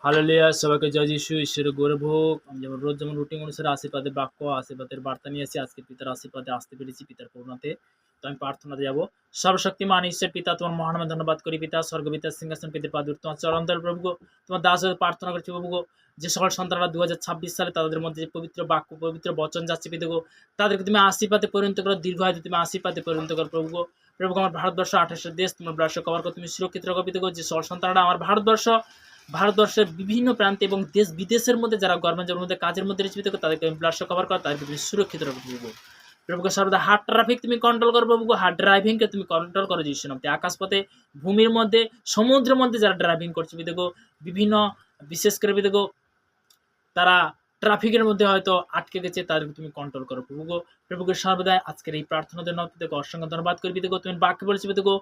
Hallelujah, সবাইকে জয় যিশু, ঈশ্বরের গৌরব হোক। আমি যেমন রোজ যেমন রুটিন অনুসারে আশীর্বাদের বাক্য, আশীর্বাদের বার্তা নিয়ে আসি, আজকে পিতার আশীর্বাদে আসতে পেরেছি পিতার করুণাতে। তো আমি প্রার্থনাতে যাব। সর্বশক্তিমান ঈশ্বর পিতা, তোমার মহানামে ধন্যবাদ করি পিতা। স্বর্গপিতার সিংহাসন পেতে পাদুর তোমার চরণ তলে প্রভু গো, তোমার দাস হয়ে প্রার্থনা করছি প্রভু গো, যে সকল সন্তানরা 2026 সালে তাদের মধ্যে যে পবিত্র বাক্য, পবিত্র বচন যাচ্ছে পিতা গো, তাদেরকে তুমি আশীর্বাদে পরিণত করো, দীর্ঘায়িত তুমি আশীর্বাদে পরিণত করো প্রভু গো। প্রভু গো, আমার ভারতবর্ষ 28 দেশ তোমার রাষ্ট্র কভার করে তুমি সুরক্ষিত রাখো পিতা গো। যে সকল সন্তানরা আমার ভারতবর্ষের বিভিন্ন প্রান্তে এবং দেশ বিদেশের মধ্যে যারা গভর্নমেন্টের মধ্যে কাজের মধ্যে রয়েছে তাদেরকে ব্লাড কভার করা, তাদেরকে তুমি সুরক্ষিত রাখো প্রভু। প্রভুকে সর্বদা হার্ট ট্রাফিক তুমি কন্ট্রোল করো প্রভু, হার্ট ড্রাইভিংকে তুমি কন্ট্রোল করো যিশু নামে। আকাশপথে, ভূমির মধ্যে, সমুদ্রের মধ্যে যারা ড্রাইভিং করছে দেখো, বিভিন্ন বিশেষ করে দেখো তারা ট্রাফিকের মধ্যে হয়তো আটকে গেছে, তাদেরকে তুমি কন্ট্রোল করো প্রভু গো। প্রভুকে সর্বদাই আজকের এই প্রার্থনার জন্য দেখো অসংখ্য ধন্যবাদ করবি দেখো। তুমি বাক্য বলেছি দেখো,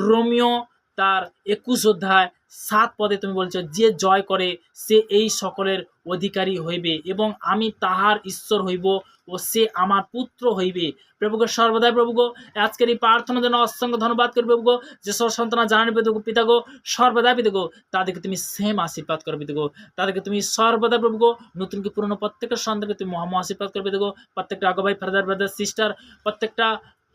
রোমিও তার 21 অধ্যায় 7 পদে তুমি বলছো, যে জয় করে সে এই সকলের অধিকারী হইবে এবং আমি তাহার ঈশ্বর হইব ও সে আমার পুত্র হইবে। প্রভুকে সর্বদাই প্রভুগো আজকের এই প্রার্থনার জন্য অসংখ্য ধন্যবাদ করবে প্রভুগো। যে সব সন্তান জানেন পিতাগো, সর্বদাই পিতাগো তাদেরকে তুমি সেম আশীর্বাদ করবে পিতাগো। তাদেরকে তুমি সর্বদা প্রভুগো নতুন কি পুরনো প্রত্যেকটা সন্তানকে তুমি মহা আশীর্বাদ করবে দেখো। প্রত্যেকটা আগো ভাই, ব্রাদার সিস্টার, প্রত্যেকটা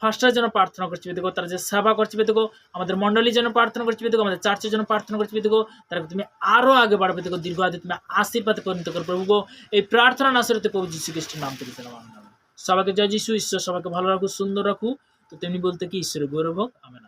ফার্স্টের জন্য প্রার্থনা করছি দেখো, তারা যে সেবা করছে দেখো, আমাদের মণ্ডলীর জন্য প্রার্থনা করছি দেখো, আমাদের চার্চের জন্য প্রার্থনা করছি দেখো, তারা তুমি আরো আগে বাড়বে দেখো, দীর্ঘায়িত তুমি আশীর্বাদে পরিণত করো প্রভুগো। এই প্রার্থনা নাসরতে প্রভু যীশু খ্রিস্টের নাম থেকে সবাইকে জয় যীশু। ঈশ্বর সবাইকে ভালো রাখুক, সুন্দর রাখুক। তো তেমনি বলতে কি ঈশ্বরের গৌরব হোক। আমেন।